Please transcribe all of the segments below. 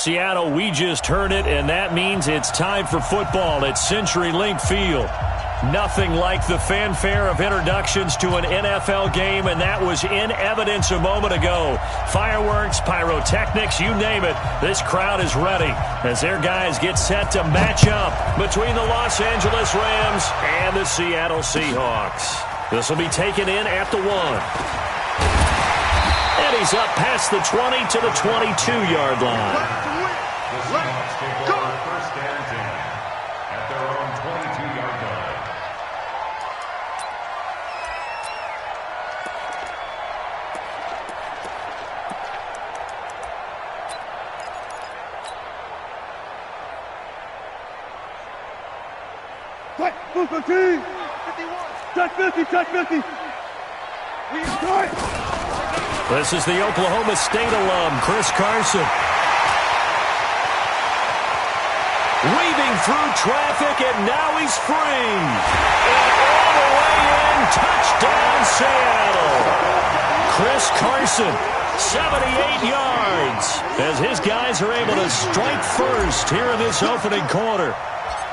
Seattle, we just heard it, and that means it's time for football at CenturyLink Field. Nothing like the fanfare of introductions to an NFL game, and that was in evidence a moment ago. Fireworks, pyrotechnics, you name it. This crowd is ready as their guys get set to match up between the Los Angeles Rams and the Seattle Seahawks. This will be taken in at the 1. And he's up past the 20 to the 22-yard line. First down and 10 at their own 22-yard line. Move 15. 51. Touch 50. Touch 50. This is the Oklahoma State alum, Chris Carson. Weaving through traffic, and now he's free. And all the way in, touchdown Seattle. Chris Carson, 78 yards, as his guys are able to strike first here in this opening quarter.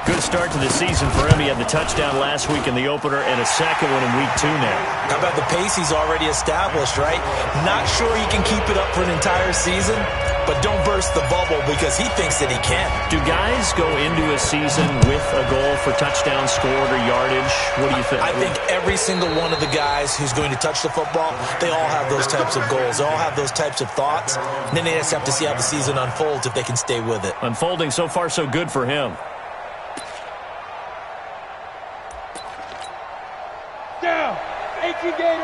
Good start to the season for him. He had the touchdown last week in the opener and a second one in week 2 now. How about the pace he's already established, right? Not sure he can keep it up for an entire season, but don't burst the bubble because he thinks that he can. Do guys go into a season with a goal for touchdown scored or yardage? What do you think? I think every single one of the guys who's going to touch the football, they all have those types of goals. They all have those types of thoughts. And then they just have to see how the season unfolds if they can stay with it. Unfolding so far so good for him. Down. 18 Gator. Let's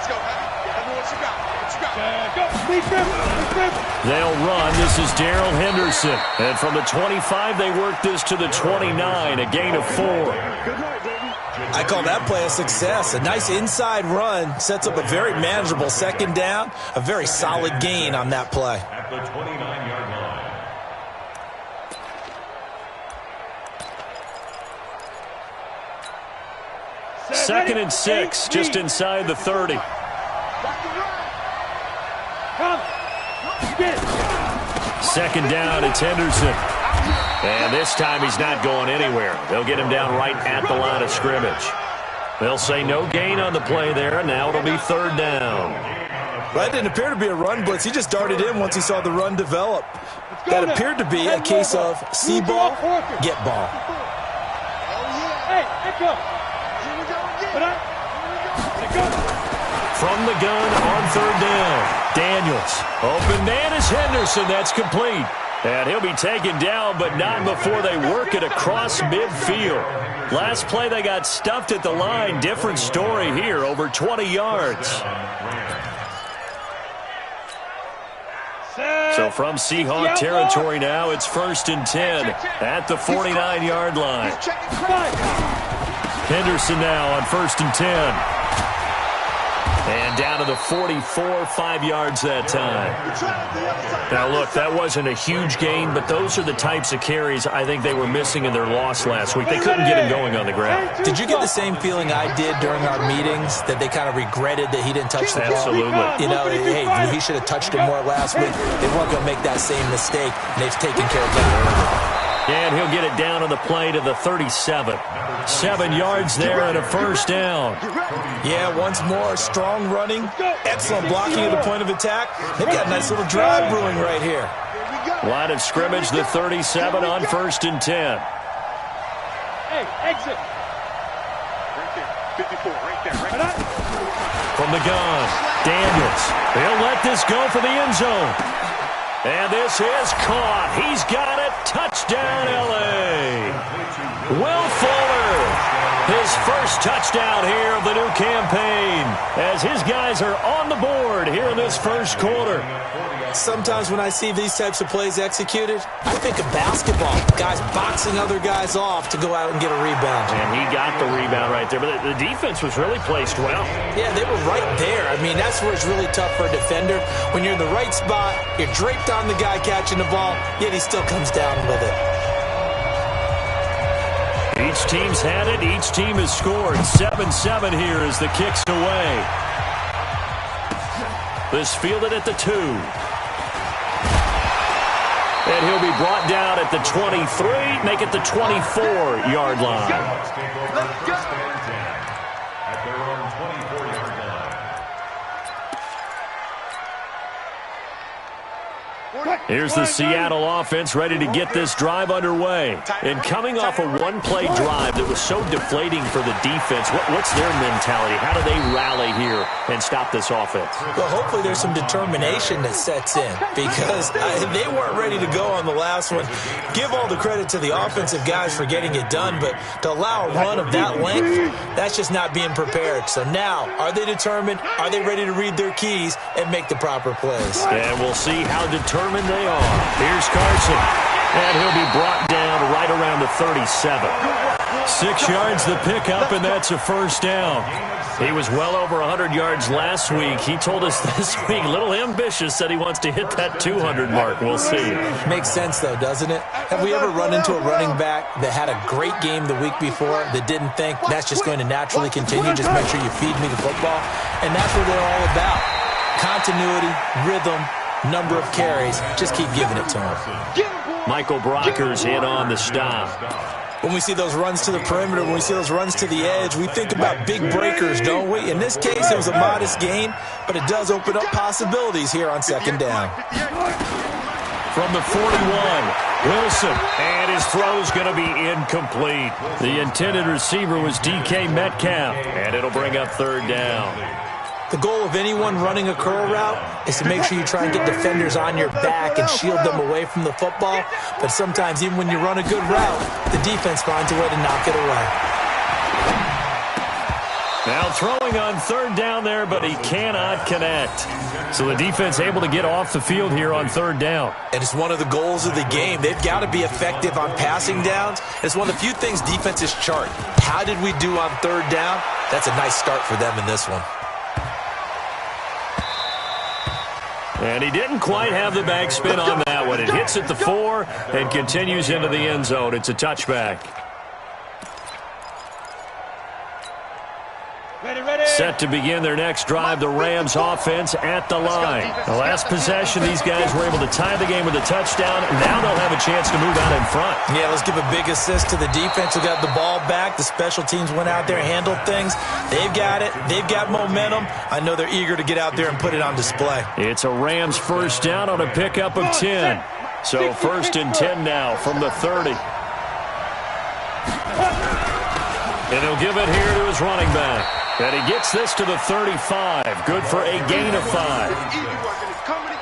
go, Have me what you got. Go. They'll run. This is Darrell Henderson. And from the 25, they work this to the 29, a gain of 4. I call that play a success. A nice inside run sets up a very manageable second down. A very solid gain on that play. At the 29-yard line. Second and 6, just inside the 30. Second down, it's Henderson. And this time he's not going anywhere. They'll get him down right at the line of scrimmage. They'll say no gain on the play there, and now it'll be third down. Well, that didn't appear to be a run blitz. He just darted in once he saw the run develop. That appered to be a case of see ball, get ball. Hey, echo. From the gun on third down. Daniels. Open man is Henderson. That's complete. And he'll be taken down, but not before they work it across midfield. Last play they got stuffed at the line. Different story here, over 20 yards. So from Seahawk territory now, it's 1st and 10 at the 49-yard line. Henderson now on 1st and 10. And down to the 44, 5 yards that time. Now, look, that wasn't a huge gain, but those are the types of carries I think they were missing in their loss last week. They couldn't get him going on the ground. Did you get the same feeling I did during our meetings, that they kind of regretted that he didn't touch the ball? Absolutely. You know, hey, he should have touched it more last week. They weren't going to make that same mistake, and they've taken care of that early. And he'll get it down on the play to the 37. 7 yards there and a first down. Yeah, once more, strong running, excellent blocking at the point of attack. They've got a nice little drive brewing right here. Line of scrimmage, the 37 on 1st and 10. Hey, exit. Right there, 54, right there. From the gun, Daniels. He'll let this go for the end zone. And this is caught. He's got it. Touchdown, L.A. Will Fuller, his first touchdown here of the new campaign, as his guys are on the board here in this first quarter. Sometimes when I see these types of plays executed, I think of basketball. Guys boxing other guys off to go out and get a rebound. And he got the rebound right there, but the defense was really placed well. Yeah, they were right there. I mean, that's where it's really tough for a defender. When you're in the right spot, you're draped on the guy catching the ball, yet he still comes down with it. Each team's had it. Each team has scored. 7-7 here as the kick's away. This fielded at the 2. And he'll be brought down at the 23, make it the 24-yard line. Let's go. At their own 24-yard line. Here's the Seattle offense ready to get this drive underway. And coming off a one-play drive that was so deflating for the defense, what's their mentality? How do they rally here and stop this offense? Well, hopefully there's some determination that sets in because they weren't ready to go on the last one. Give all the credit to the offensive guys for getting it done, but to allow a run of that length, that's just not being prepared. So now, are they determined? Are they ready to read their keys and make the proper plays? And we'll see how determined they are. Here's Carson, and he'll be brought down right around the 37. 6 yards the pickup, and that's a first down. He was well over 100 yards last week. He told us this week, a little ambitious, said he wants to hit that 200 mark. We'll see. Makes sense, though, doesn't it? Have we ever run into a running back that had a great game the week before that didn't think that's just going to naturally continue? Just make sure you feed me the football. And that's what they're all about. Continuity, rhythm, number of carries. Just keep giving it to him. Michael Brocker's in on the stop. When we see those runs to the perimeter, when we see those runs to the edge, we think about big breakers, don't we? In this case, it was a modest gain, but it does open up possibilities here on second down. From the 41, Wilson, and his throw's going to be incomplete. The intended receiver was DK Metcalf, and it'll bring up third down. The goal of anyone running a curl route is to make sure you try and get defenders on your back and shield them away from the football. But sometimes, even when you run a good route, the defense finds a way to knock it away. Now throwing on third down there, but he cannot connect. So the defense able to get off the field here on third down. And it's one of the goals of the game. They've got to be effective on passing downs. It's one of the few things defenses chart. How did we do on third down? That's a nice start for them in this one. And he didn't quite have the backspin on that one. It hits at the 4 and continues into the end zone. It's a touchback. Set to begin their next drive, the Rams offense at the line. The last possession, these guys were able to tie the game with a touchdown. Now they'll have a chance to move out in front. Yeah, let's give a big assist to the defense who got the ball back. The special teams went out there, handled things. They've got it. They've got momentum. I know they're eager to get out there and put it on display. It's a Rams first down on a pickup of 10. So first and 10 now from the 30. And he'll give it here to his running back. And he gets this to the 35. Good for a gain of 5.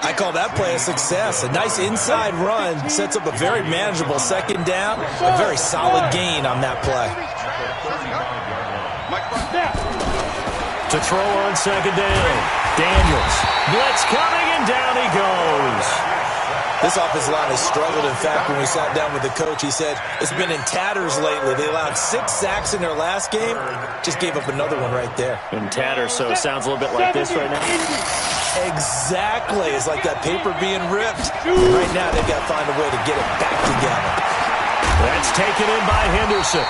I call that play a success. A nice inside run sets up a very manageable second down. A very solid gain on that play. To throw on second down. Daniels. Blitz coming, and down he goes. This offensive line has struggled. In fact, when we sat down with the coach, he said it's been in tatters lately. They allowed 6 sacks in their last game. Just gave up another one right there. In tatters, so it sounds a little bit like this right now. Exactly. It's like that paper being ripped. Right now, they've got to find a way to get it back together. That's taken in by Henderson.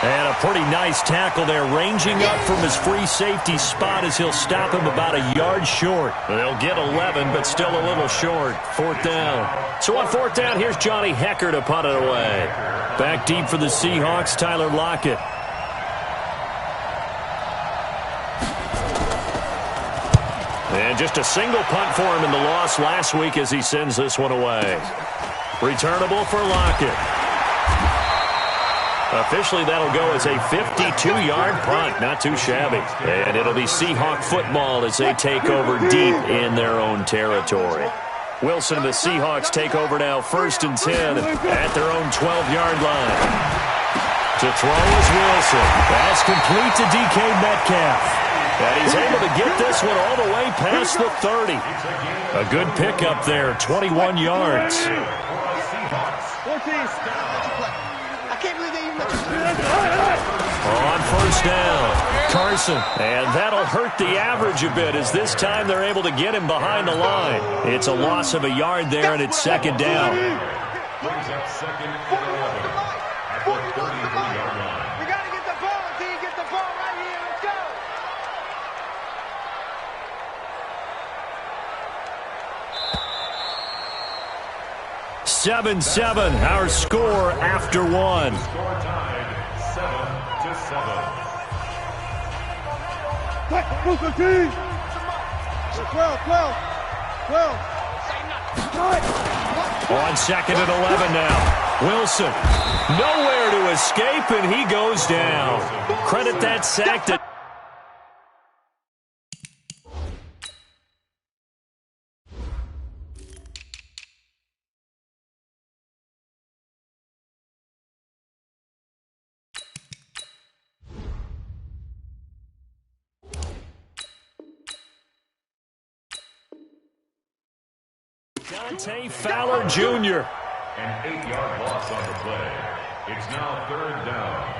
And a pretty nice tackle there, ranging up from his free safety spot as he'll stop him about a yard short. They'll get 11, but still a little short. Fourth down. So on fourth down, here's Johnny Hecker to punt it away. Back deep for the Seahawks, Tyler Lockett. And just a single punt for him in the loss last week as he sends this one away. Returnable for Lockett. Officially, that'll go as a 52-yard punt. Not too shabby. And it'll be Seahawk football as they take over deep in their own territory. Wilson and the Seahawks take over now, first and 10 at their own 12-yard line. To throw is Wilson. That's complete to DK Metcalf. And he's able to get this one all the way past the 30. A good pickup there, 21 yards. On first down, Carson. And that'll hurt the average a bit as this time they're able to get him behind the line. It's a loss of a yard there, and it's second down. Brings up second and 11 at the 33-yard line. We got to get the ball, D. Get the ball right here. Let's go. 7-7, our score after one. Score tied 7-7. On second and 11 now. Wilson, nowhere to escape, and he goes down. Credit that sack to... Dante Fowler Jr. An 8-yard loss on the play. It's now 3rd down.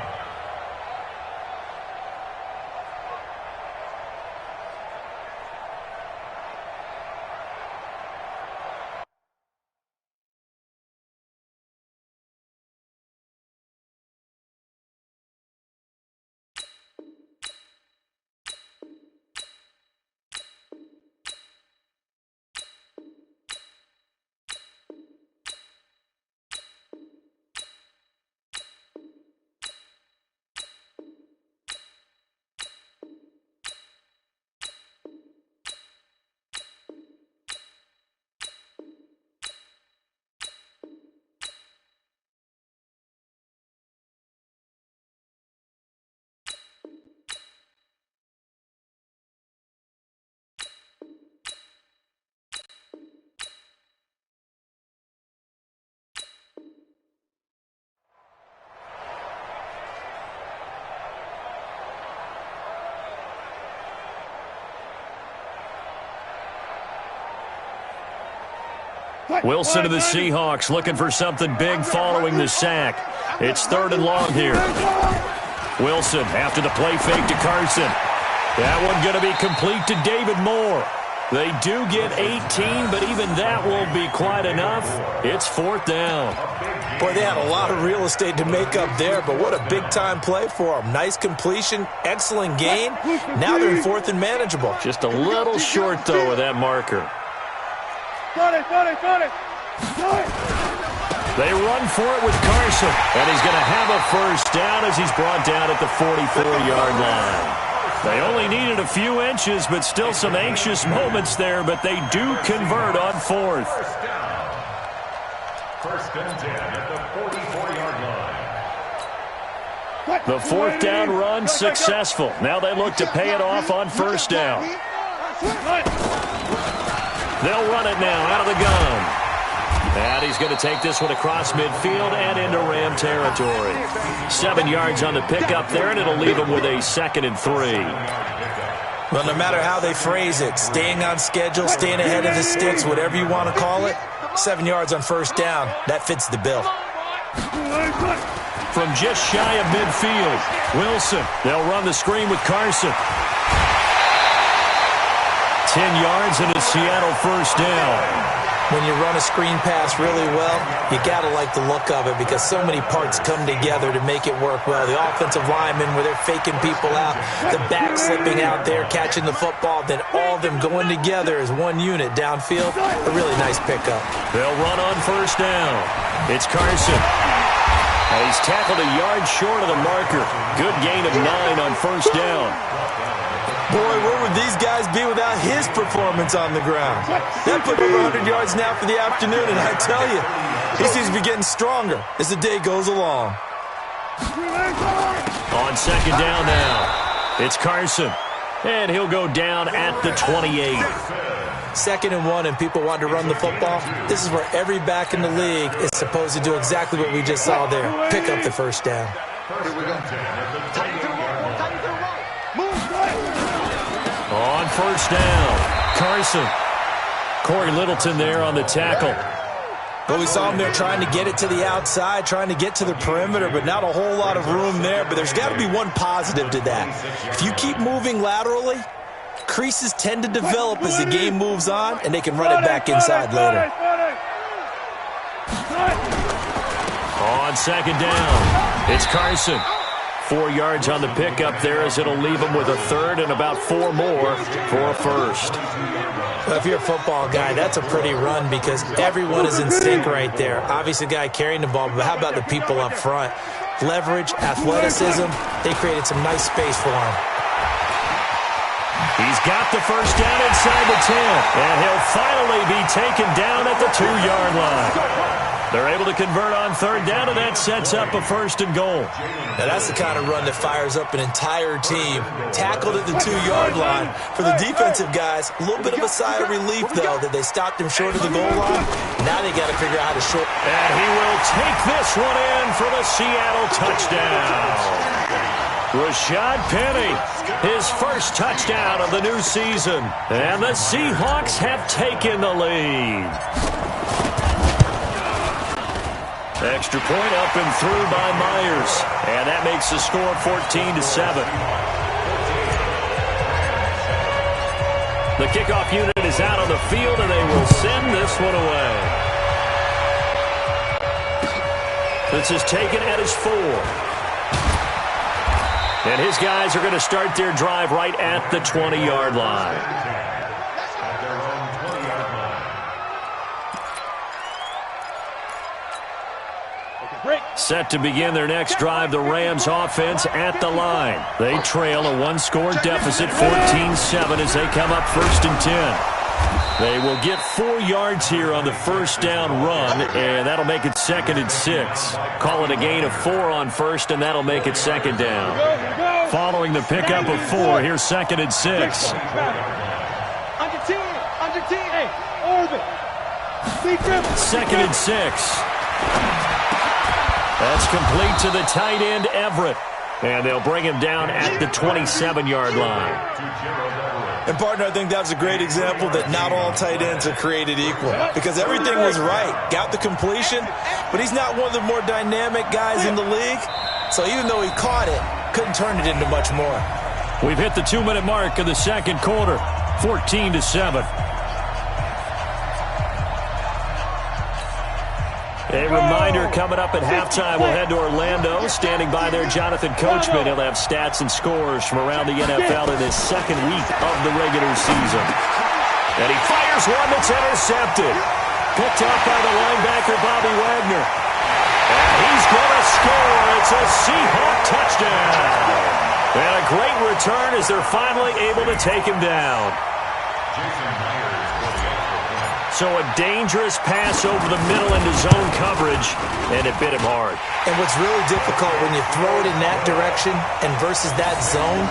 Wilson of the Seahawks looking for something big following the sack. It's 3rd and long here. Wilson after the play fake to Carson. That one going to be complete to David Moore. They do get 18, but even that won't be quite enough. It's 4th down. Boy, they had a lot of real estate to make up there, but what a big-time play for them. Nice completion, excellent gain. Now they're in 4th and manageable. Just a little short, though, of that marker. They run for it with Carson, and he's going to have a 1st down as he's brought down at the 44-yard line. They only needed a few inches, but still some anxious moments there, but they do convert on 4th. 1st and 10 at the 44-yard line. The 4th down run successful. Now they look to pay it off on 1st down. They'll run it now out of the gun. And he's going to take this one across midfield and into Ram territory. 7 yards on the pickup there, and it'll leave him with a 2nd and 3. Well, no matter how they phrase it, staying on schedule, staying ahead of the sticks, whatever you want to call it, 7 yards on 1st down, that fits the bill. From just shy of midfield, Wilson. They'll run the screen with Carson. 10 yards and a Seattle 1st down. When you run a screen pass really well, you got to like the look of it because so many parts come together to make it work well. The offensive linemen where they're faking people out, the back slipping out there, catching the football, then all of them going together as one unit downfield. A really nice pickup. They'll run on 1st down. It's Carson. And he's tackled a yard short of the marker. Good gain of 9 on 1st down. Boy, where would these guys be without his performance on the ground? That put over 100 yards now for the afternoon, and I tell you, he seems to be getting stronger as the day goes along. On 2nd down now, it's Carson, and he'll go down at the 28. 2nd and 1, and people want to run the football. This is where every back in the league is supposed to do exactly what we just saw there, pick up the 1st down. On 1st down, Carson. Corey Littleton there on the tackle. But we saw him there trying to get it to the outside, trying to get to the perimeter, but not a whole lot of room there. But there's got to be one positive to that. If you keep moving laterally, creases tend to develop as the game moves on, and they can run it back inside later. On 2nd down, it's Carson. 4 yards on the pickup there as it'll leave him with a 3rd and about 4 more for a 1st. Well, if you're a football guy, that's a pretty run because everyone is in sync right there. Obviously, the guy carrying the ball, but how about the people up front? Leverage, athleticism, they created some nice space for him. He's got the first down inside the 10, and he'll finally be taken down at the 2-yard line. They're able to convert on third down, and that sets up a 1st and goal. Now, that's the kind of run that fires up an entire team. Tackled at the 2-yard line. For the defensive guys, a little bit of a sigh of relief, though, that they stopped him short of the goal line. Now they got to figure out how to short. And he will take this one in for the Seattle touchdown. Rashad Penny, his first touchdown of the new season. And the Seahawks have taken the lead. Extra point up and through by Myers. And that makes the score 14-7. The kickoff unit is out on the field, and they will send this one away. This is taken at his 4. And his guys are going to start their drive right at the 20-yard line. Set to begin their next drive, the Rams offense at the line. They trail a 1-score deficit, 14-7, as they come up 1st and 10. They will get 4 yards here on the first down run, and that'll make it 2nd and 6. Call it a gain of 4 on first, and that'll make it 2nd down. Following the pickup of 4, here's 2nd and 6. Under 10, hey, orbit. 2nd and 6. That's complete to the tight end, Everett. And they'll bring him down at the 27-yard line. And, partner, I think that's a great example that not all tight ends are created equal. Because everything was right. Got the completion, but he's not one of the more dynamic guys in the league. So even though he caught it, couldn't turn it into much more. We've hit the 2-minute mark of the second quarter, 14-7. A reminder coming up at halftime, we'll head to Orlando. Standing by there, Jonathan Coachman. He'll have stats and scores from around the NFL in his second week of the regular season. And he fires one that's intercepted. Picked up by the linebacker, Bobby Wagner. And he's going to score. It's a Seahawk touchdown. And a great return as they're finally able to take him down. So a dangerous pass over the middle into zone coverage, and it bit him hard. And what's really difficult when you throw it in that direction and versus that zone,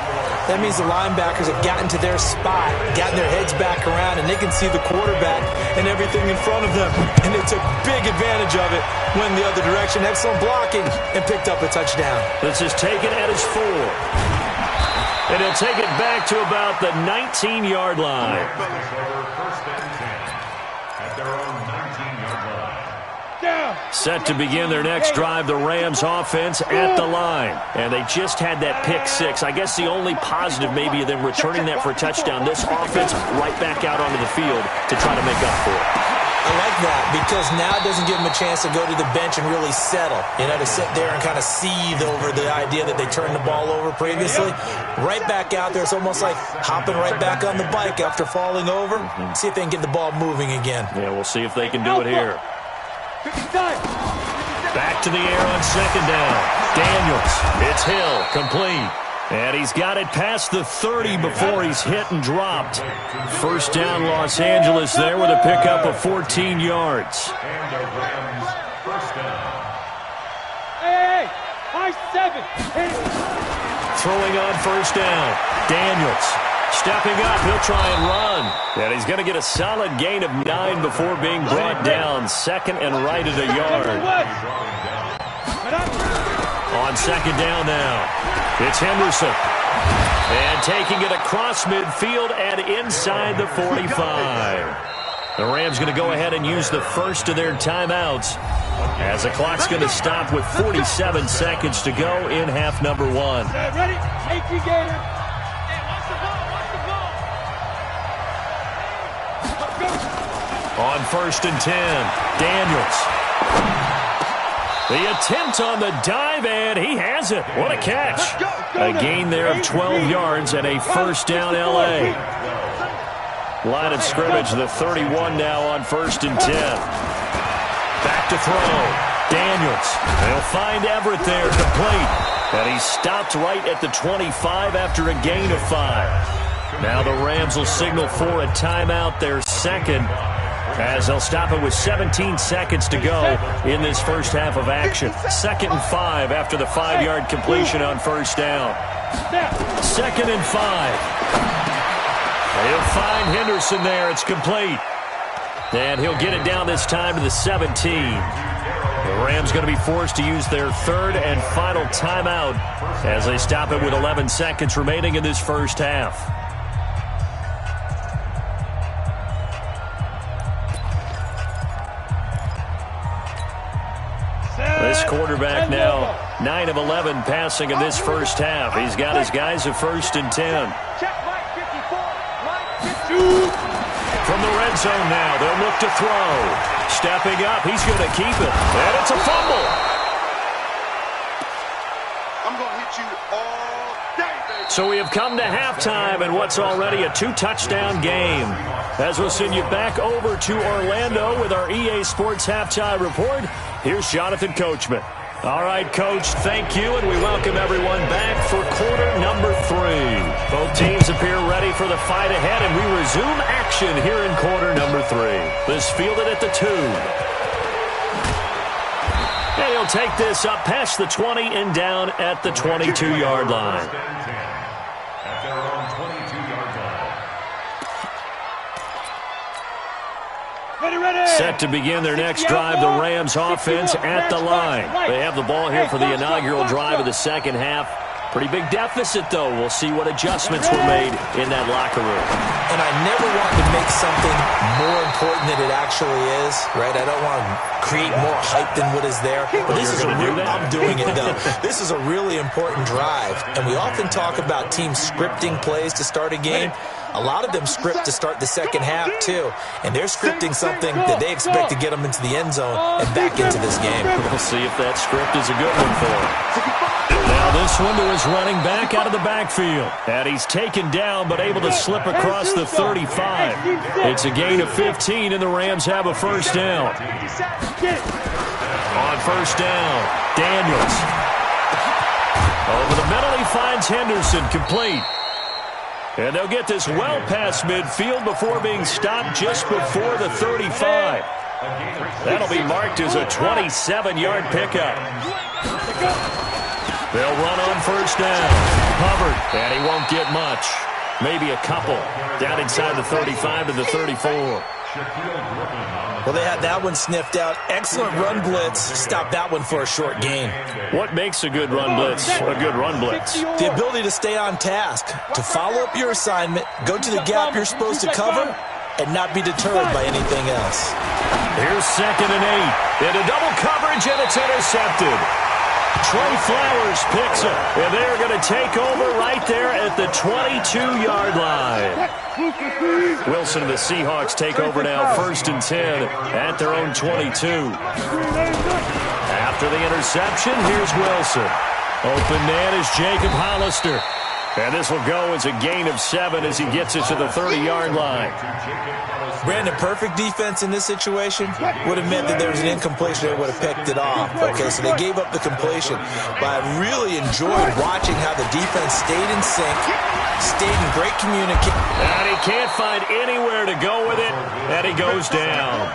that means the linebackers have gotten to their spot, gotten their heads back around, and they can see the quarterback and everything in front of them. And they took big advantage of it, went the other direction, excellent blocking, and picked up a touchdown. This is taken at his 4. And he'll take it back to about the 19-yard line. Set to begin their next drive, the Rams offense at the line. And they just had that pick 6. I guess the only positive maybe of them returning that for a touchdown. This offense right back out onto the field to try to make up for it. I like that because now it doesn't give them a chance to go to the bench and really settle. You know, to sit there and kind of seethe over the idea that they turned the ball over previously. Right back out there. It's almost like hopping right back on the bike after falling over. See if they can get the ball moving again. Yeah, we'll see if they can do it here. Back to the air on second down. Daniels. It's Hill. Complete. And he's got it past the 30 before he's hit and dropped. First down, Los Angeles there with a pickup of 14 yards. Hey, high 7. Throwing on first down. Daniels. Stepping up, he'll try and run. And he's going to get a solid gain of 9 before being brought down. Second and right at a yard. On second down now, it's Henderson. And taking it across midfield and inside the 45. The Rams going to go ahead and use the first of their timeouts as the clock's going to stop with 47 seconds to go in half number 1. Ready? Take you, Gator. On first and 10, Daniels. The attempt on the dive, and he has it. What a catch. A gain there of 12 yards and a first down, L.A. Line of scrimmage, the 31 now on 1st and 10. Back to throw. Daniels. They'll find Everett there, complete. And he's stopped right at the 25 after a gain of 5. Now the Rams will signal for a timeout, their second, as they'll stop it with 17 seconds to go in this first half of action. 2nd and 5 after the 5-yard completion on 1st down. 2nd and 5. They'll find Henderson there. It's complete. And he'll get it down this time to the 17. The Rams going to be forced to use their 3rd and final timeout as they stop it with 11 seconds remaining in this first half. This quarterback now 9 of 11 passing in this first half. He's got his guys at 1st and 10. From the red zone now, they'll look to throw. Stepping up, he's going to keep it. And it's a fumble. I'm going to hit you all day. So we have come to halftime and what's already a 2-touchdown game. As we'll send you back over to Orlando with our EA Sports Halftime Report, here's Jonathan Coachman. All right, Coach, thank you, and we welcome everyone back for quarter number 3. Both teams appear ready for the fight ahead, and we resume action here in quarter number 3. This fielded at the 2. And he'll take this up past the 20 and down at the 22-yard line. At their own 22-yard line. Set to begin their next drive, the Rams offense at the line. They have the ball here for the inaugural drive of the second half. Pretty big deficit, though. We'll see what adjustments were made in that locker room. And I never want to make something more important than it actually is, right? I don't want to create more hype than what is there. But this is I'm doing it, though. This is a really important drive. And we often talk about teams scripting plays to start a game. A lot of them script to start the second half, too. And they're scripting something that they expect to get them into the end zone and back into this game. We'll see if that script is a good one for them. Now this one to his running back out of the backfield. And he's taken down but able to slip across the 35. It's a gain of 15, and the Rams have a first down. On first down, Daniels. Over the middle, he finds Henderson, complete. And they'll get this well past midfield before being stopped just before the 35. That'll be marked as a 27-yard pickup. They'll run on first down. Hubbard, and he won't get much. Maybe a couple. Down inside the 35 to the 34. Well, they had that one sniffed out. Excellent run blitz. Stop that one for a short gain. What makes a good run blitz a good run blitz? The ability to stay on task, to follow up your assignment, go to the gap you're supposed to cover, and not be deterred by anything else. Here's 2nd and 8. Into double coverage, and it's intercepted. Trey Flowers picks it, and they're going to take over right there at the 22-yard line. Wilson and the Seahawks take over now, 1st and 10 at their own 22. After the interception, here's Wilson. Open man is Jacob Hollister. And this will go as a gain of 7 as he gets it to the 30-yard line. Brandon, perfect defense in this situation would have meant that there was an incompletion. They would have picked it off. Okay, so they gave up the completion. But I really enjoyed watching how the defense stayed in sync, stayed in great communication. And he can't find anywhere to go with it, and he goes down.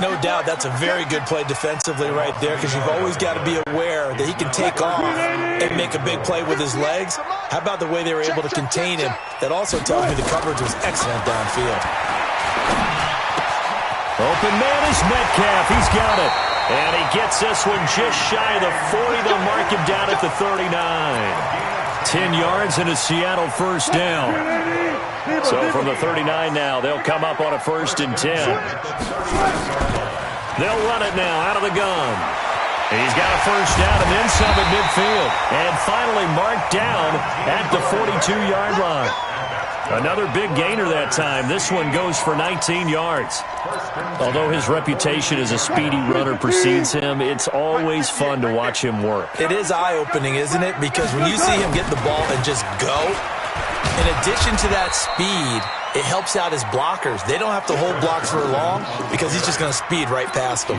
No doubt that's a very good play defensively right there, because you've always got to be aware that he can take off and make a big play with his legs. How about the way they were able to contain him? That also tells me the coverage was excellent downfield. Open man is Metcalf. He's got it. And he gets this one just shy of the 40. They'll mark him down at the 39. 10 yards and a Seattle first down. So from the 39 now, they'll come up on a 1st and 10. They'll run it now out of the gun. He's got a first down and then some at midfield. And finally marked down at the 42-yard line. Another big gainer that time. This one goes for 19 yards. Although his reputation as a speedy runner precedes him, it's always fun to watch him work. It is eye-opening, isn't it? Because when you see him get the ball and just go, In addition to that speed, it helps out his blockers. They don't have to hold blocks for long because he's just going to speed right past them.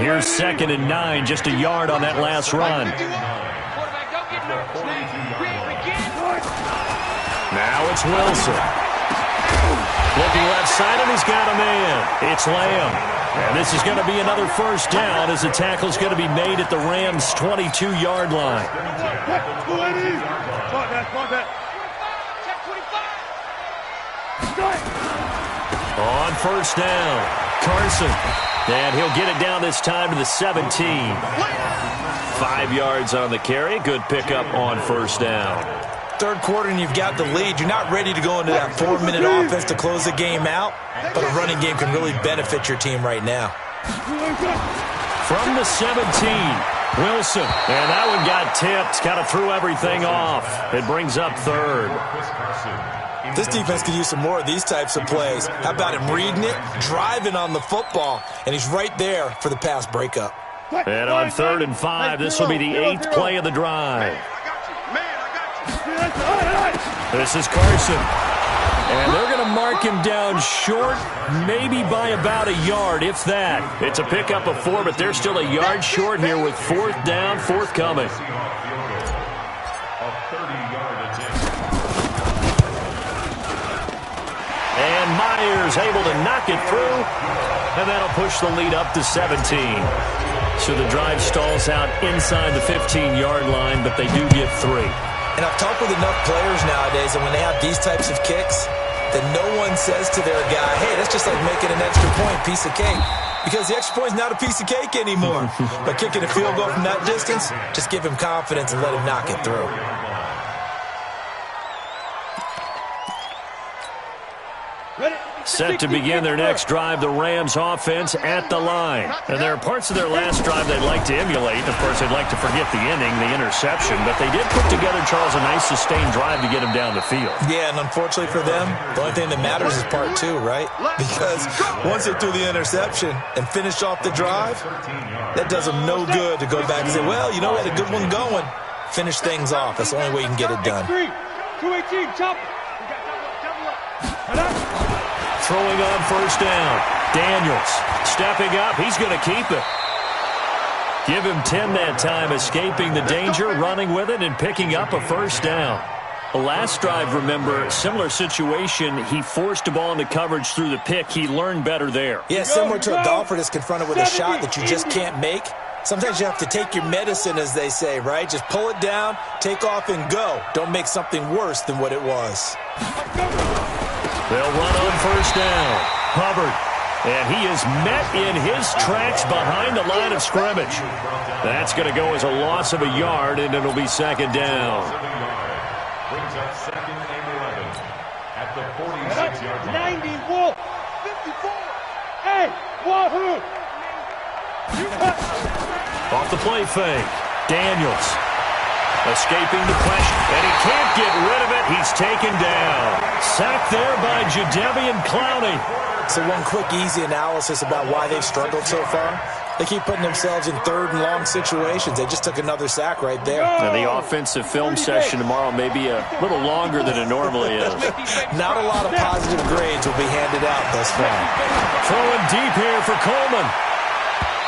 Here's 2nd and 9, just a yard on that last run. Now it's Wilson. Looking left side, and he's got a man. It's Lamb. And this is going to be another first down as the tackle's going to be made at the Rams' 22-yard line. On first down, Carson. And he'll get it down this time to the 17. 5 yards on the carry. Good pickup on first down. Third quarter and you've got the lead. You're not ready to go into that 4-minute offense to close the game out, but a running game can really benefit your team right now. From the 17, Wilson. And that one got tipped. Kind of threw everything off. It brings up 3rd. This defense could use some more of these types of plays. How about him reading it, driving on the football, and he's right there for the pass breakup. And on 3rd and 5, this will be the 8th play of the drive. This is Carson. And they're going to mark him down short, maybe by about a yard, if that. It's a pickup of 4, but they're still a yard short here with 4th down, forthcoming. And Myers able to knock it through, and that'll push the lead up to 17. So the drive stalls out inside the 15-yard line, but they do get 3. And I've talked with enough players nowadays, and when they have these types of kicks, that no one says to their guy, hey, that's just like making an extra point, piece of cake. Because the extra point's not a piece of cake anymore. But kicking a field goal from that distance, just give him confidence and let him knock it through. Set to begin their next drive, the Rams offense at the line. And there are parts of their last drive they'd like to emulate. Of course, they'd like to forget the inning, the interception. But they did put together, Charles, a nice sustained drive to get him down the field. Yeah, and unfortunately for them, the only thing that matters is part 2, right? Because once they threw the interception and finished off the drive, that does them no good to go back and say, well, you know, we had a good one going. Finish things off. That's the only way you can get it done. 218, chop. Throwing on first down. Daniels stepping up. He's going to keep it. Give him 10 that time, escaping the danger, running with it, and picking up a first down. The last drive, remember, similar situation. He forced a ball into coverage through the pick. He learned better there. Yeah, similar to a golfer that's confronted with a shot that you just can't make. Sometimes you have to take your medicine, as they say, right? Just pull it down, take off, and go. Don't make something worse than what it was. They'll run on first down. Hubbard. And he is met in his tracks behind the line of scrimmage. That's going to go as a loss of a yard, and it'll be second down. Brings up 2nd and 11 at the 46-yard line. 90, Wolf. 54. Hey, Waru. Off the play fake. Daniels. Escaping the pressure, and he can't get rid of it. He's taken down. Sacked there by Jadeveon Clowney. So one quick, easy analysis about why they've struggled so far. They keep putting themselves in 3rd and long situations. They just took another sack right there. And the offensive film session tomorrow may be a little longer than it normally is. Not a lot of positive grades will be handed out thus far. Throwing deep here for Coleman.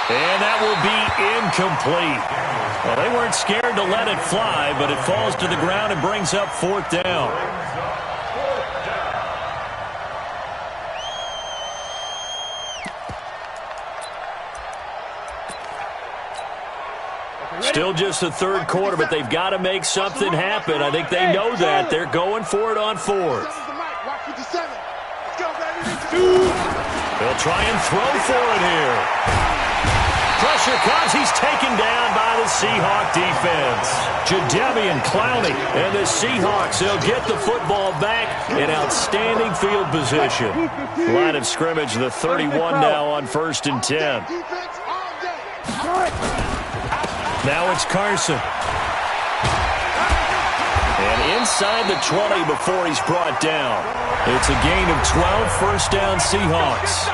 And that will be incomplete. Well, they weren't scared to let it fly, but it falls to the ground and brings up 4th down. Still just the 3rd quarter, but they've got to make something happen. I think they know that. They're going for it on 4th. They'll try and throw for it here. Pressure comes. He's taken down by the Seahawk defense. Jadeveon Clowney and the Seahawks, they'll get the football back in outstanding field position. Line of scrimmage, the 31 now on 1st and 10. Now it's Carson. And inside the 20 before he's brought down. It's a gain of 12, first down Seahawks.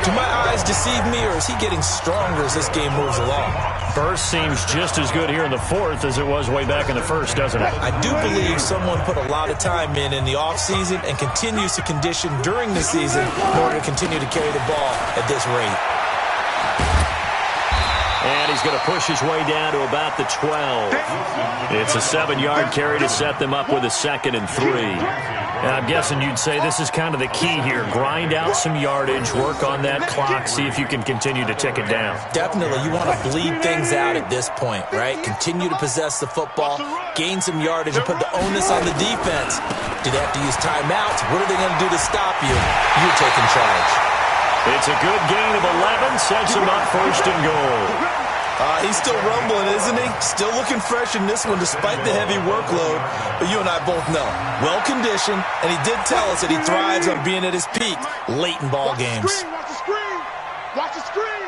Do my eyes deceive me, or is he getting stronger as this game moves along? burst seems just as good here in the fourth as it was way back in the first, doesn't it? I do believe someone put a lot of time in the offseason and continues to condition during the season in order to continue to carry the ball at this rate. And he's going to push his way down to about the 12. It's a 7-yard carry to set them up with a 2nd and 3. And I'm guessing you'd say this is kind of the key here. Grind out some yardage, work on that clock, see if you can continue to tick it down. Definitely. You want to bleed things out at this point, right? Continue to possess the football, gain some yardage, and put the onus on the defense. Do they have to use timeouts? What are they going to do to stop you? You're taking charge. It's a good gain of 11, sets him up 1st and goal. He's still rumbling, isn't he? Still looking fresh in this one despite the heavy workload. But you and I both know, well-conditioned, and he did tell us that he thrives on being at his peak late in ball games. Watch the screen! Watch the screen!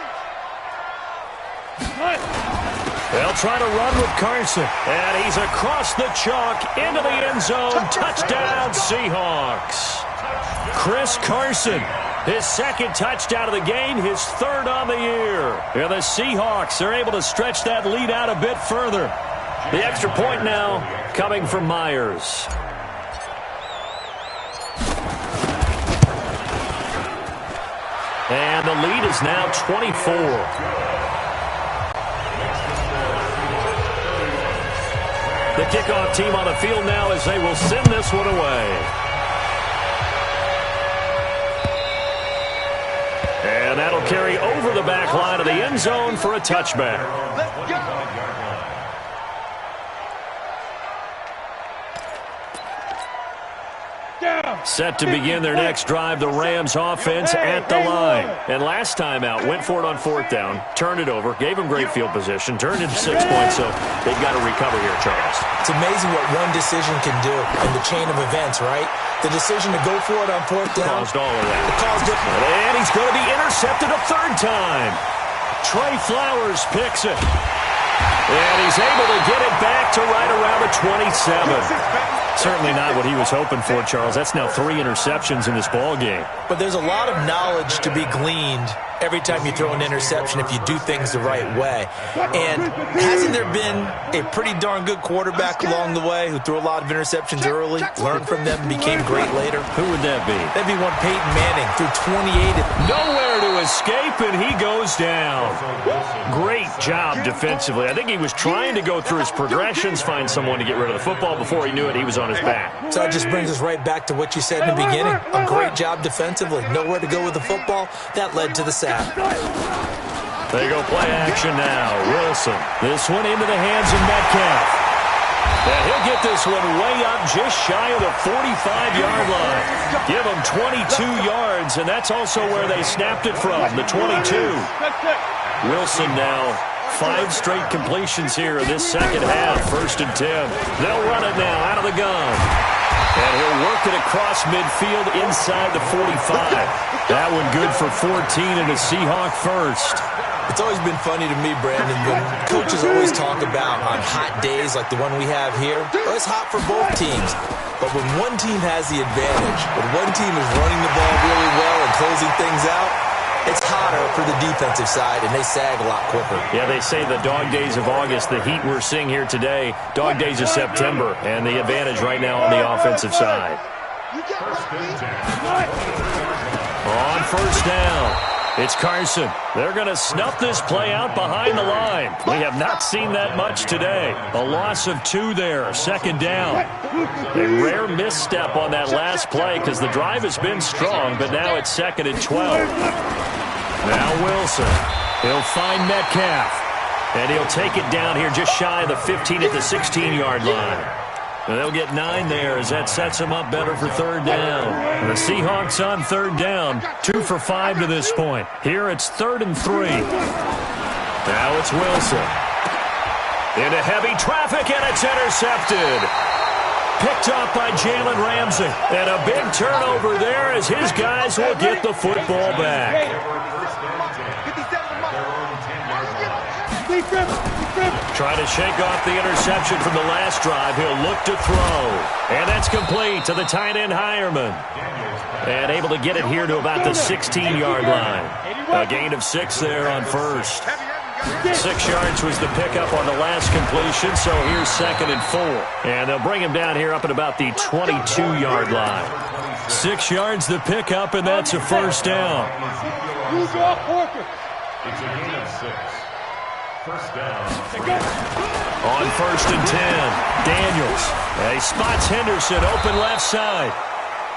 They'll try to run with Carson. And he's across the chalk into the end zone. Touchdown, Seahawks. Chris Carson. His 2nd touchdown of the game, his 3rd on the year. And the Seahawks are able to stretch that lead out a bit further. The extra point now coming from Myers. And the lead is now 24. The kickoff team on the field now as they will send this one away. And that'll carry over the back line of the end zone for a touchback. Let's go! Set to begin their next drive, the Rams offense at the line. And last time out, went for it on 4th down, turned it over, gave them great field position, turned into 6 points, so they've got to recover here, Charles. It's amazing what one decision can do in the chain of events, right? The decision to go for it on 4th down. Caused all of that. It caused it. And he's going to be intercepted a 3rd time. Trey Flowers picks it. And he's able to get it back to right around the 27. Certainly not what he was hoping for, Charles. That's now 3 interceptions in this ball game. But there's a lot of knowledge to be gleaned every time you throw an interception if you do things the right way. And hasn't there been a pretty darn good quarterback along the way who threw a lot of interceptions early, learned from them, and became great later? Who would that be? That'd be one Peyton Manning, threw 28. Nowhere to escape, and he goes down. Great job defensively. I think he was trying to go through his progressions, find someone to get rid of the football. Before he knew it, he was on his back. So that just brings us right back to what you said in the beginning. A great job defensively. Nowhere to go with the football. That led to the sack. They go play action now. Wilson. This one into the hands of Metcalf. And he'll get this one way up just shy of the 45-yard line. Give him 22 yards, and that's also where they snapped it from, the 22. Wilson now 5 straight completions here in this second half. 1st and 10. They'll run it now out of the gun. And he'll work it across midfield inside the 45. That one good for 14 and a Seahawk first. It's always been funny to me, Brandon, when coaches always talk about on hot days like the one we have here, well, it's hot for both teams. But when one team has the advantage, when one team is running the ball really well and closing things out, it's hotter for the defensive side, and they sag a lot quicker. Yeah, they say the dog days of August, the heat we're seeing here today, dog days of September, and the advantage right now on the offensive side. On 1st down. It's Carson. They're going to snuff this play out behind the line. We have not seen that much today. A loss of 2 there, 2nd down. A rare misstep on that last play because the drive has been strong, but now it's 2nd and 12. Now Wilson. He'll find Metcalf. And he'll take it down here just shy of the 15 at the 16-yard line. And they'll get 9 there as that sets them up better for 3rd down. And the Seahawks on 3rd down, 2 for 5 to this point. Here it's 3rd and 3. Now it's Wilson. Into heavy traffic, and it's intercepted. Picked off by Jalen Ramsey. And a big turnover there as his guys will get the football back. Trying to shake off the interception from the last drive. He'll look to throw. And that's complete to the tight end, Hireman. And able to get it here to about the 16-yard line. A gain of 6 there on 1st. 6 yards was the pickup on the last completion, so here's 2nd and 4. And they'll bring him down here up at about the 22-yard line. 6 yards the pickup, and that's a first down. Use off Walker. It's a gain of 6. First down. On 1st and 10, Daniels. He spots Henderson open left side.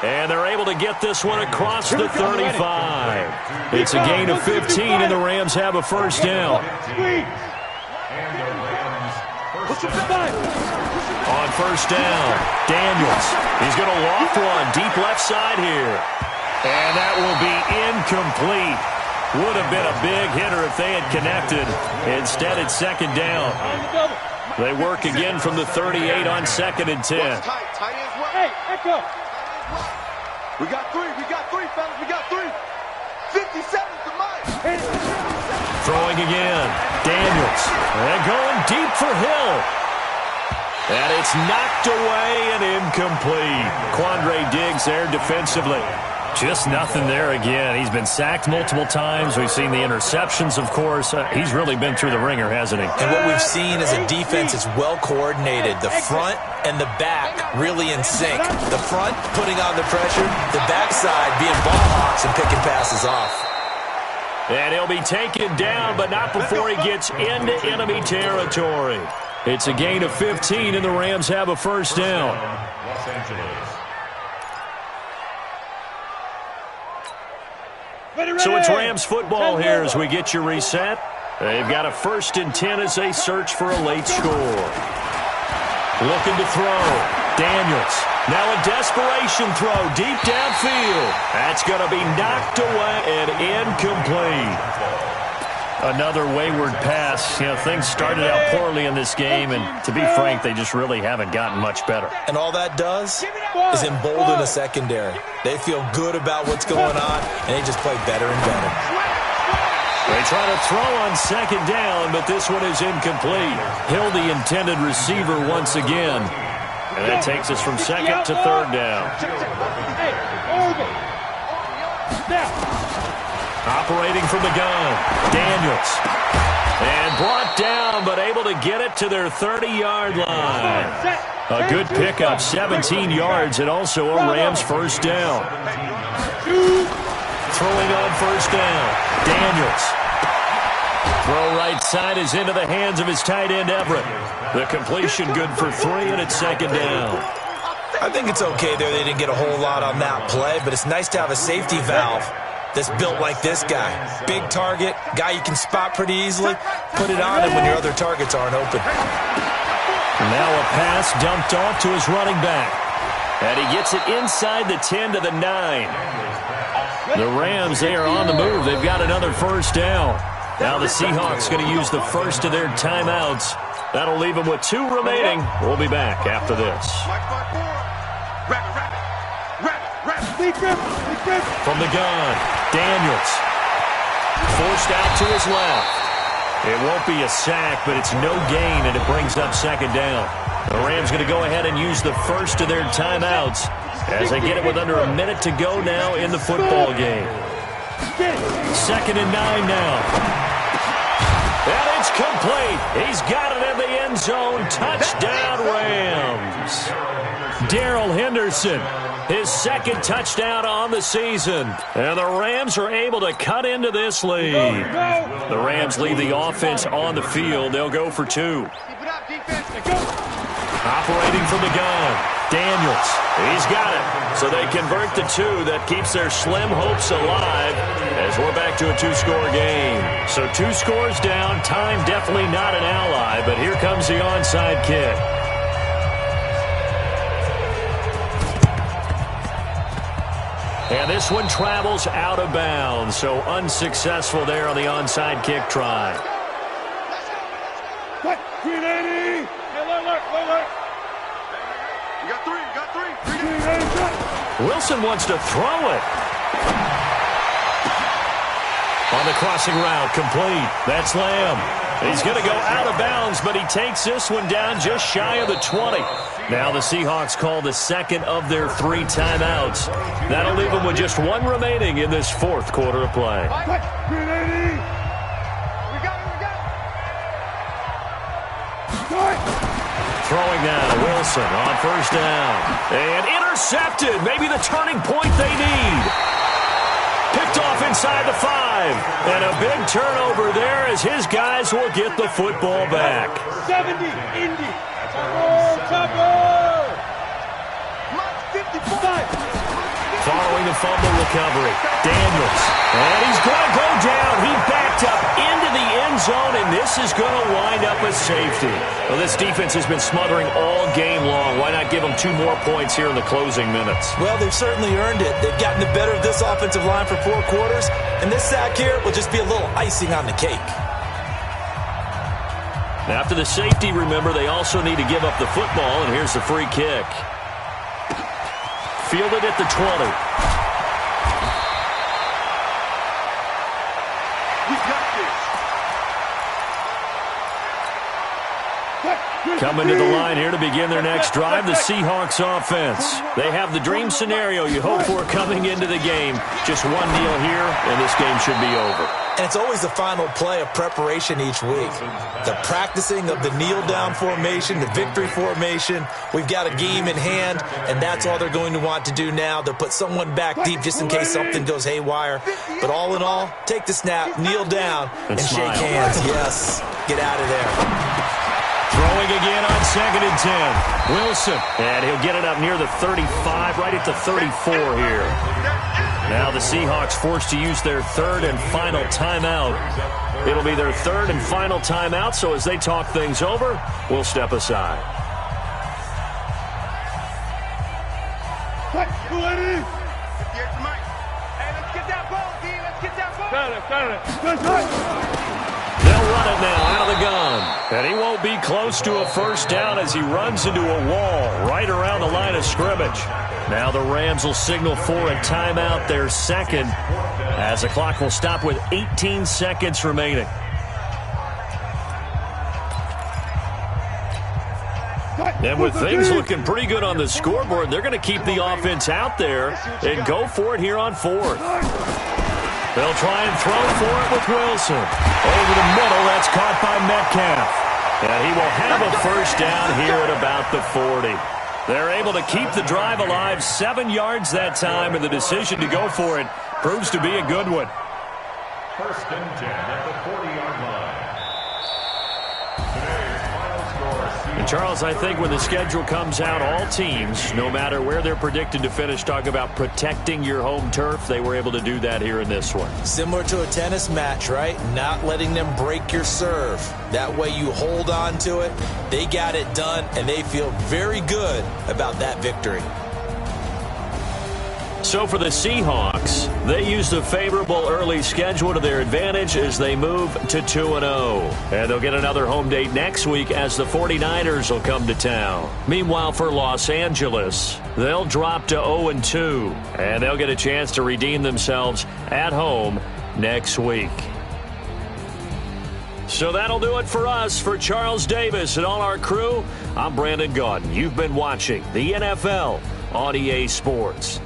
And they're able to get this one across the 35. It's a gain of 15, and the Rams have a first down. On 1st down, Daniels. He's going to loft one deep left side here. And that will be incomplete. Would have been a big hitter if they had connected. Instead, it's 2nd down. They work again from the 38 on 2nd and 10. Hey, echo. We got 3, fellas, we got 3. 57's the mic. Throwing again, Daniels. And going deep for Hill. And it's knocked away and incomplete. Quandre Diggs there defensively. Just nothing there again. He's been sacked multiple times. We've seen the interceptions, of course. He's really been through the ringer, hasn't he? And what we've seen is a defense is well coordinated. The front and the back really in sync. The front putting on the pressure. The backside being ball hawks and picking passes off. And he'll be taken down, but not before he gets into enemy territory. It's a gain of 15, and the Rams have a first down. Los Angeles. So it's Rams football here as we get you reset. They've got a 1st and 10 as they search for a late score. Looking to throw. Daniels. Now a desperation throw deep downfield. That's going to be knocked away and incomplete. Another wayward pass. You know, things started out poorly in this game, and to be frank, they just really haven't gotten much better. And all that does is embolden the secondary. They feel good about what's going on, and they just play better and better. They try to throw on 2nd down, but this one is incomplete. Hill, the intended receiver, once again. And that takes us from 2nd to 3rd down. Operating from the gun, Daniels. And brought down, but able to get it to their 30-yard line. A good pickup, 17 yards, and also a Rams first down. Throwing on 1st down, Daniels. Throw right side is into the hands of his tight end, Everett. The completion good for 3, and it's 2nd down. I think it's okay there. They didn't get a whole lot on that play, but it's nice to have a safety valve that's built like this guy. Big target, guy you can spot pretty easily. Put it on him when your other targets aren't open. Now a pass dumped off to his running back. And he gets it inside the 10 to the 9. The Rams, they are on the move. They've got another first down. Now the Seahawks going to use the first of their timeouts. That'll leave them with 2 remaining. We'll be back after this. From the gun, Daniels. Forced out to his left. It won't be a sack, but it's no gain, and it brings up 2nd down. The Rams going to go ahead and use the first of their timeouts as they get it with under a minute to go now in the football game. 2nd and 9 now. And it's complete. He's got it in the end zone. Touchdown, Rams. Darrell Henderson, his 2nd touchdown on the season. And the Rams are able to cut into this lead. The Rams leave the offense on the field. They'll go for 2. Operating from the gun, Daniels. He's got it. So they convert the 2. That keeps their slim hopes alive as we're back to a 2-score game. So 2 scores down. Time definitely not an ally, but here comes the onside kick. And this one travels out of bounds, so unsuccessful there on the onside kick try. What? 380! Hey, alert! You got 3! 380! Wilson wants to throw it. On the crossing route, complete. That's Lamb. He's going to go out of bounds, but he takes this one down just shy of the 20. Now the Seahawks call the 2nd of their 3 timeouts. That'll leave them with just 1 remaining in this 4th quarter of play. throwing now. Wilson on first down. And intercepted. Maybe the turning point they need. Picked off inside the 5. And a big turnover there as his guys will get the football back. 70, Indy. Tackle. 55. Following the fumble recovery, Daniels. And he's going to go down. He backed up into the end zone, and this is going to wind up a safety. Well, this defense has been smothering all game long. Why not give them 2 more points here in the closing minutes? Well, they've certainly earned it. They've gotten the better of this offensive line for 4 quarters, and this sack here will just be a little icing on the cake. After the safety, remember, they also need to give up the football, and here's the free kick. Fielded at the 20. We got this. Coming to the line here to begin their next drive, the Seahawks offense. They have the dream scenario you hope for coming into the game. Just one kneel here, and this game should be over. And it's always the final play of preparation each week. The practicing of the kneel-down formation, the victory formation. We've got a game in hand, and that's all they're going to want to do now. They'll put someone back deep just in case something goes haywire. But all in all, take the snap, kneel down, and shake hands. Yes, get out of there. Throwing again on 2nd and 10. Wilson, and he'll get it up near the 35, right at the 34 here. Now the Seahawks forced to use their 3rd and final timeout. It'll be their 3rd and final timeout, so as they talk things over, we'll step aside. Hey, let's get that ball, D. Let's get that ball. Got it. They'll run it now out of the gun. And he won't be close to a first down as he runs into a wall right around the line of scrimmage. Now the Rams will signal for a timeout, their 2nd, as the clock will stop with 18 seconds remaining. And with things looking pretty good on the scoreboard, they're going to keep the offense out there and go for it here on 4th. They'll try and throw for it with Wilson. Over the middle, that's caught by Metcalf. And he will have a first down here at about the 40. They're able to keep the drive alive, 7 yards that time, and the decision to go for it proves to be a good one. 1st and 10 at the 40-yard line. Today's final score. And Charles, I think when the schedule comes out, all teams, no matter where they're predicted to finish, talk about protecting your home turf. They were able to do that here in this one. Similar to a tennis match, right? Not letting them break your serve. That way you hold on to it. They got it done, and they feel very good about that victory. So for the Seahawks, they used a favorable early schedule to their advantage as they move to 2-0. And they'll get another home date next week as the 49ers will come to town. Meanwhile, for Los Angeles, they'll drop to 0-2. And they'll get a chance to redeem themselves at home next week. So that'll do it for us. For Charles Davis and all our crew, I'm Brandon Gaudin. You've been watching the NFL on EA Sports.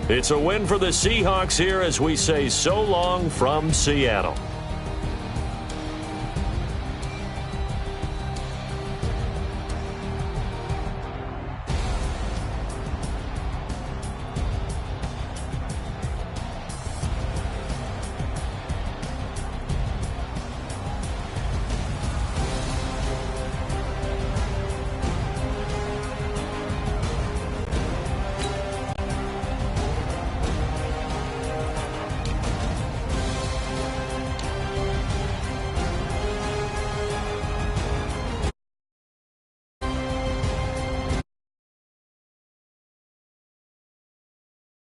It's a win for the Seahawks here as we say so long from Seattle.